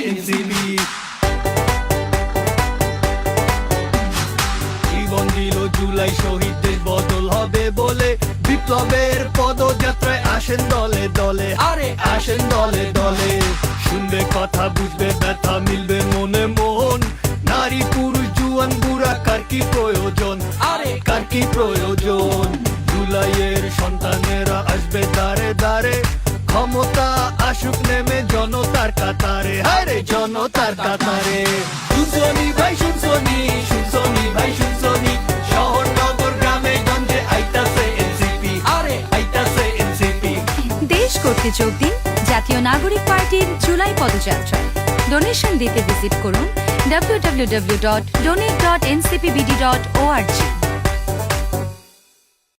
NCP. জীবন দিল জুলাই শহীদ, দেশ বদল হবে বলে বিপ্লবের পদযাত্রায় আসেন দলে দলে, আরে আসেন দলে দলে। শুনবে কথা, বুঝবে ব্যথা, মিলবে মনে মন। নারী পুরুষ জুয়ান বুড়া কার কি প্রয়োজন, আরে কার কি প্রয়োজন। জুলাইয়ের সন্তানেরা আসবে দাঁড়ে দাঁড়ে, ক্ষমতা আসুক নেমে জনতার কাতারে, আরে জনতার কাতারে। শুনছনি ভাই শুনছনি, শুনছনি ভাই শুনছনি, শহর নগর গ্রামে গঞ্জে আইতাছে এনসিপি, আরে আইতাছে এনসিপি। দেশ করতে যোগ দিন জাতীয় নাগরিক পার্টির জুলাই পদযাত্রায়। ডোনেশন দিতে ভিজিট করুন www.donate.ncpbd.org।